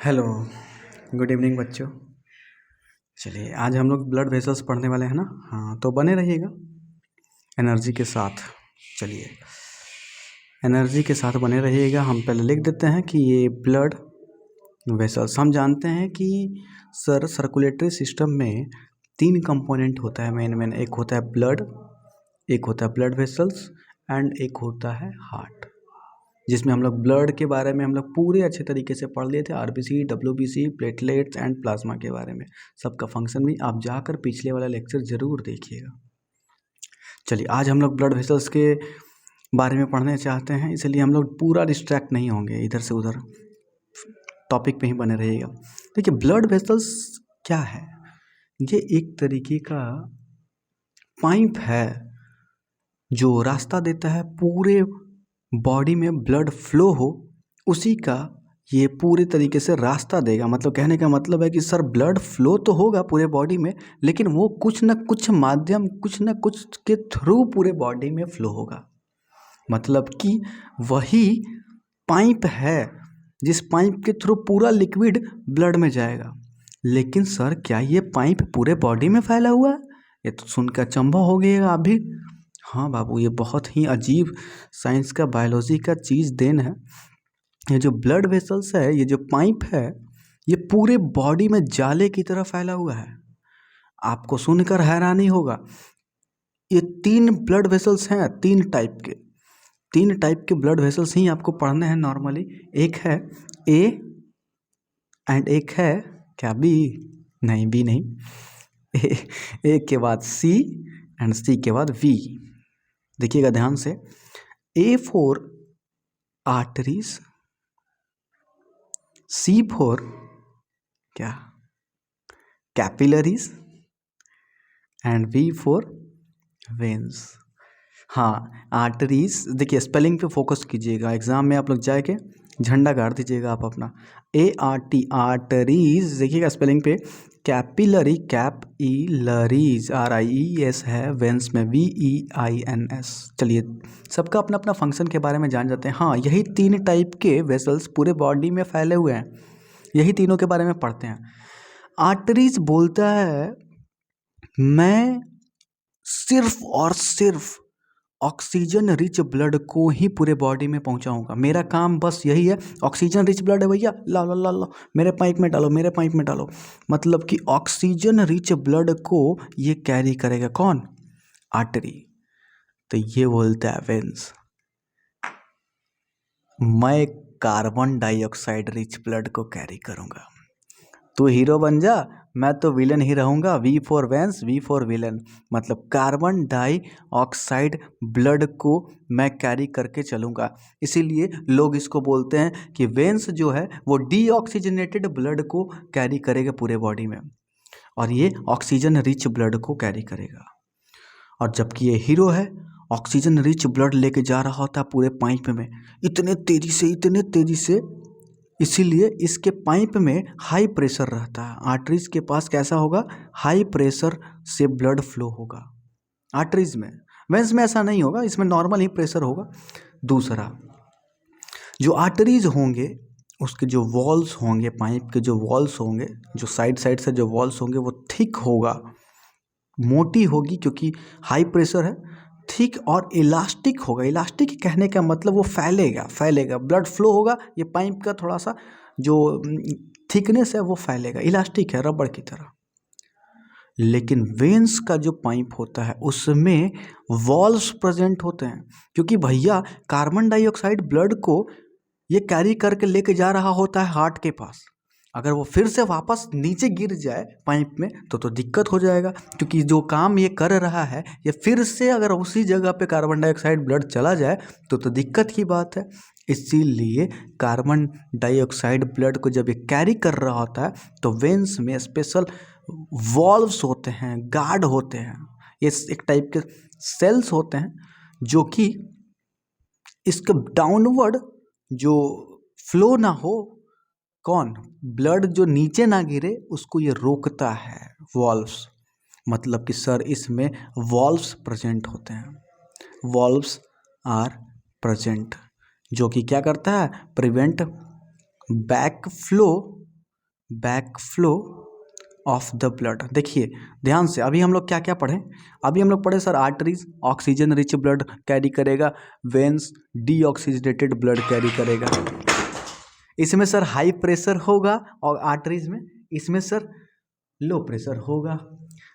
Hello, good evening बच्चों। चलिए आज हम लोग ब्लड वेसल्स पढ़ने वाले हैं ना। हाँ, तो बने रहिएगा एनर्जी के साथ। चलिए एनर्जी के साथ बने रहिएगा। हम पहले लिख देते हैं कि ये ब्लड वेसल्स, हम जानते हैं कि सर सर्कुलेटरी सिस्टम में 3 कंपोनेंट होता है मेन। एक होता है ब्लड, एक होता है ब्लड वेसल्स एंड एक होता है हार्ट, जिसमें हम लोग ब्लड के बारे में हम लोग पूरे अच्छे तरीके से पढ़ लिए थे। RBC, WBC, platelets and plasma के बारे में, सबका फंक्शन भी आप जाकर पिछले वाला लेक्चर ज़रूर देखिएगा। चलिए आज हम लोग ब्लड वेसल्स के बारे में पढ़ने चाहते हैं, इसलिए हम लोग पूरा डिस्ट्रैक्ट नहीं होंगे इधर से उधर, टॉपिक पे ही बने रहिएगा। देखिए ब्लड वेसल्स क्या है, ये एक तरीके का पाइप है जो रास्ता देता है पूरे बॉडी में ब्लड फ्लो हो, उसी का ये पूरे तरीके से रास्ता देगा। मतलब कहने का मतलब है कि सर ब्लड फ्लो तो होगा पूरे बॉडी में, लेकिन वो कुछ न कुछ माध्यम, कुछ न कुछ के थ्रू पूरे बॉडी में फ्लो होगा। मतलब कि वही पाइप है जिस पाइप के थ्रू पूरा लिक्विड ब्लड में जाएगा। लेकिन सर क्या ये पाइप पूरे बॉडी में फैला हुआ है? ये तो सुनकर अचंभव हो गया आप भी। हाँ बाबू, ये बहुत ही अजीब साइंस का, बायोलॉजी का चीज़ देन है। ये जो ब्लड वेसल्स है, ये जो पाइप है, ये पूरे बॉडी में जाले की तरह फैला हुआ है। आपको सुनकर हैरानी होगा, ये 3 ब्लड वेसल्स हैं, 3 टाइप के ब्लड वेसल्स ही आपको पढ़ने हैं नॉर्मली। एक है ए एंड एक है क्या बी? नहीं, बी नहीं। ए के बाद सी एंड सी के बाद वी। देखिएगा ध्यान से, A for arteries, C for क्या capillaries and V for veins. हाँ आर्टरीज, देखिए स्पेलिंग पे फोकस कीजिएगा, एग्जाम में आप लोग जाके झंडा गाड़ दीजिएगा आप अपना। ART आर्टरीज, देखिएगा स्पेलिंग पे। कैपिलरी, कैप ई लरीज, RIES है, वेंस में VEINS। चलिए सबका अपना अपना फंक्शन के बारे में जान जाते हैं। हाँ, यही 3 टाइप के वेसल्स पूरे बॉडी में फैले हुए हैं, यही तीनों के बारे में पढ़ते हैं। आर्टरीज बोलता है मैं सिर्फ और सिर्फ ऑक्सीजन रिच ब्लड को ही पूरे बॉडी में पहुंचाऊंगा, मेरा काम बस यही है। ऑक्सीजन रिच ब्लड है भैया, ला ला ला ला, मेरे पाइप में डालो, मेरे पाइप में डालो। मतलब कि ऑक्सीजन रिच ब्लड को ये कैरी करेगा कौन? आर्टरी। तो ये बोलता है वेंस मैं कार्बन डाइऑक्साइड रिच ब्लड को कैरी करूंगा। तू हीरो बन जा, मैं तो विलन ही रहूँगा। V for veins, V for villain. मतलब कार्बन डाइऑक्साइड ब्लड को मैं कैरी करके चलूँगा। इसीलिए लोग इसको बोलते हैं कि वेंस जो है वो डीऑक्सीजनेटेड ब्लड को कैरी करेगा पूरे बॉडी में, और ये ऑक्सीजन रिच ब्लड को कैरी करेगा। और जबकि ये हीरो है, ऑक्सीजन रिच ब्लड लेके जा रहा होता है पूरे पाइप में, इतने तेजी से, इसीलिए इसके पाइप में हाई प्रेशर रहता है। आर्टरीज के पास कैसा होगा? हाई प्रेशर से ब्लड फ्लो होगा आर्टरीज में। वेंस में ऐसा नहीं होगा, इसमें नॉर्मल ही प्रेशर होगा। दूसरा, जो आर्टरीज होंगे उसके जो वॉल्स होंगे, पाइप के जो वॉल्स होंगे, जो साइड से जो वॉल्स होंगे, वो थिक होगा, मोटी होगी, क्योंकि हाई प्रेशर है। थिक और इलास्टिक होगा। इलास्टिक कहने का मतलब वो फैलेगा, ब्लड फ्लो होगा, ये पाइप का थोड़ा सा जो थिकनेस है वो फैलेगा, इलास्टिक है, रबड़ की तरह। लेकिन वेंस का जो पाइप होता है उसमें वॉल्स प्रेजेंट होते हैं, क्योंकि भैया कार्बन डाइऑक्साइड ब्लड को ये कैरी करके लेके जा रहा होता है हार्ट के पास। अगर वो फिर से वापस नीचे गिर जाए पाइप में तो दिक्कत हो जाएगा, क्योंकि जो काम ये कर रहा है, ये फिर से अगर उसी जगह पे कार्बन डाइऑक्साइड ब्लड चला जाए तो दिक्कत की बात है। इसीलिए कार्बन डाइऑक्साइड ब्लड को जब ये कैरी कर रहा होता है तो वेंस में स्पेशल वॉल्व्स होते हैं, गार्ड होते हैं, ये एक टाइप के सेल्स होते हैं जो कि इसका डाउनवर्ड जो फ्लो ना हो, कौन? ब्लड जो नीचे ना गिरे, उसको ये रोकता है, वॉल्व्स। मतलब कि सर इसमें वॉल्व्स प्रेजेंट होते हैं, वॉल्व्स आर प्रेजेंट, जो कि क्या करता है? Prevent back flow back flow of the blood. देखिए ध्यान से, अभी हम लोग क्या क्या पढ़े? अभी हम लोग पढ़े sir arteries oxygen rich blood carry करेगा, वेन्स डीऑक्सीजनेटेड ब्लड कैरी करेगा। इसमें सर हाई प्रेशर होगा और आर्टरीज में, इसमें सर लो प्रेशर होगा।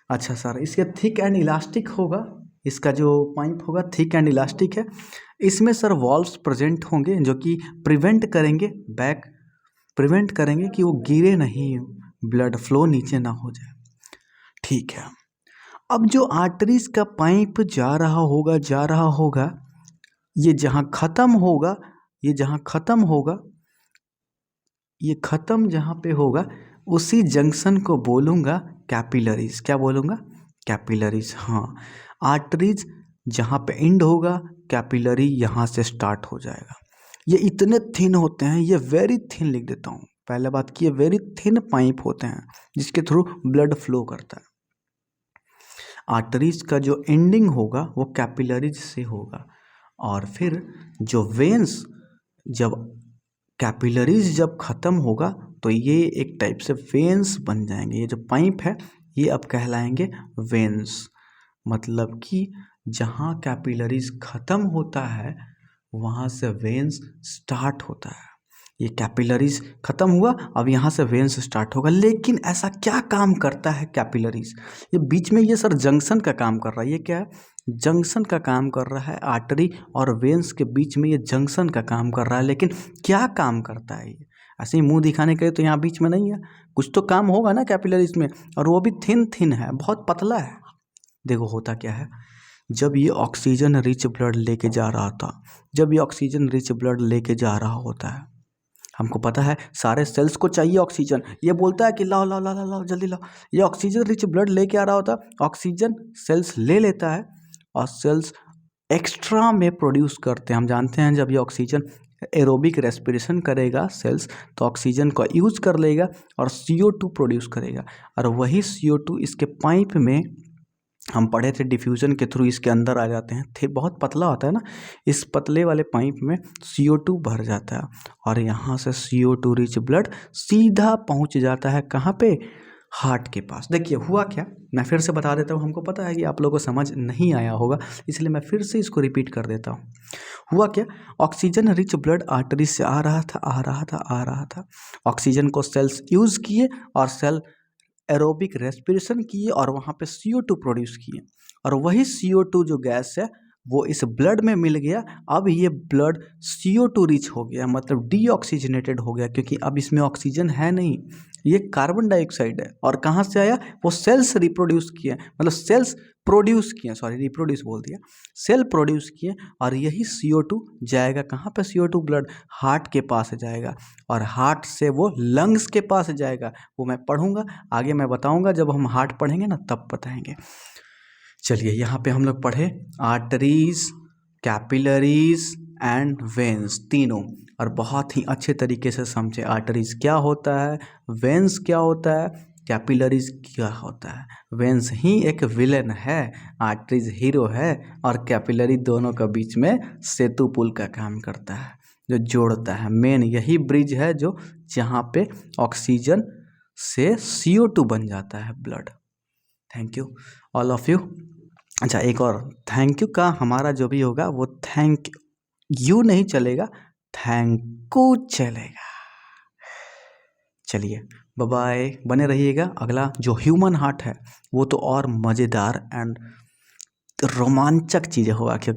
अच्छा सर, इसके थिक एंड इलास्टिक होगा, इसका जो पाइप होगा थिक एंड इलास्टिक है। इसमें सर वॉल्व्स प्रेजेंट होंगे जो कि प्रिवेंट करेंगे कि वो गिरे नहीं, ब्लड फ्लो नीचे ना हो जाए। ठीक है, अब जो आर्टरीज का पाइप जा रहा होगा, ये जहाँ ख़त्म होगा, ये ख़त्म जहाँ पे होगा उसी जंक्शन को बोलूँगा कैपिलरीज। क्या बोलूँगा? कैपिलरीज। हाँ, आर्टरीज जहाँ पे एंड होगा, कैपिलरी यहाँ से स्टार्ट हो जाएगा। ये इतने थिन होते हैं, ये वेरी थिन लिख देता हूँ। पहले बात की, ये वेरी थिन पाइप होते हैं जिसके थ्रू ब्लड फ्लो करता है। आर्टरीज का जो एंडिंग होगा वो कैपिलरीज से होगा, और फिर जो वेन्स, जब कैपिलरीज जब ख़त्म होगा तो ये एक टाइप से वेन्स बन जाएंगे। ये जो पाइप है ये अब कहलाएंगे वेन्स। मतलब कि जहाँ कैपिलरीज ख़त्म होता है वहाँ से वेन्स स्टार्ट होता है। ये कैपिलरीज ख़त्म हुआ, अब यहाँ से वेन्स स्टार्ट होगा। लेकिन ऐसा क्या काम करता है कैपिलरीज? ये बीच में ये सर जंक्शन का काम कर रहा है। ये क्या है? जंक्शन का काम कर रहा है। आर्टरी और वेन्स के बीच में ये जंक्शन का काम कर रहा है। लेकिन क्या काम करता है ये? ऐसे ही मुंह दिखाने के लिए तो यहाँ बीच में नहीं है, कुछ तो काम होगा ना कैपिलरीज में, और वो भी थिन है, बहुत पतला है। देखो होता क्या है, जब ये ऑक्सीजन रिच ब्लड लेके जा रहा होता है, हमको पता है सारे सेल्स को चाहिए ऑक्सीजन। ये बोलता है कि लाओ लाओ लाओ लाओ जल्दी लाओ। ये ऑक्सीजन रिच ब्लड लेके आ रहा होता है, ऑक्सीजन सेल्स ले लेता है और सेल्स एक्स्ट्रा में प्रोड्यूस करते हैं। हम जानते हैं जब ये ऑक्सीजन एरोबिक रेस्पिरेशन करेगा सेल्स तो ऑक्सीजन को यूज कर लेगा और CO2 प्रोड्यूस करेगा, और वही CO2 इसके पाइप में, हम पढ़े थे डिफ्यूज़न के थ्रू इसके अंदर आ जाते हैं। थे बहुत पतला होता है ना, इस पतले वाले पाइप में CO2 भर जाता है और यहाँ से CO2 रिच ब्लड सीधा पहुँच जाता है कहाँ पे? हार्ट के पास। देखिए हुआ क्या, मैं फिर से बता देता हूँ। हमको पता है कि आप लोगों को समझ नहीं आया होगा, इसलिए मैं फिर से इसको रिपीट कर देता हूँ। हुआ क्या, ऑक्सीजन रिच ब्लड आर्टरी से आ रहा था। ऑक्सीजन को सेल्स यूज़ किए और सेल एरोबिक रेस्पिरेशन किए और वहाँ पे CO2 प्रोड्यूस किए, और वही CO2 जो गैस है वो इस ब्लड में मिल गया। अब ये ब्लड CO2 रिच हो गया, मतलब डीऑक्सीजनेटेड हो गया, क्योंकि अब इसमें ऑक्सीजन है नहीं, ये कार्बन डाइऑक्साइड है। और कहाँ से आया? वो सेल्स रिप्रोड्यूस किए, मतलब सेल्स प्रोड्यूस किए, सॉरी रिप्रोड्यूस बोल दिया, सेल प्रोड्यूस किए, और यही CO2 जाएगा कहाँ पे? CO2 ब्लड हार्ट के पास जाएगा, और हार्ट से वो लंग्स के पास जाएगा। वो मैं पढ़ूंगा आगे, मैं बताऊंगा जब हम हार्ट पढ़ेंगे ना तब बताएंगे। चलिए यहाँ पे हम लोग पढ़े आर्टरीज, कैपिलरीज एंड वेन्स तीनों, और बहुत ही अच्छे तरीके से समझे आर्टरीज क्या होता है, वेन्स क्या होता है, कैपिलरीज क्या होता है। वेन्स ही एक विलेन है, आर्टरीज हीरो है, और कैपिलरी दोनों के बीच में सेतु पुल का काम करता है, जो जोड़ता है। मेन यही ब्रिज है जो जहाँ पे ऑक्सीजन से CO2 बन जाता है blood. Thank you all of you. अच्छा, एक और थैंक यू का हमारा जो भी होगा वो थैंक यू नहीं चलेगा, थैंकू चलेगा। चलिए बाय बाय, बने रहिएगा। अगला जो ह्यूमन हार्ट है वो तो और मज़ेदार एंड रोमांचक चीज़ें होगा, क्योंकि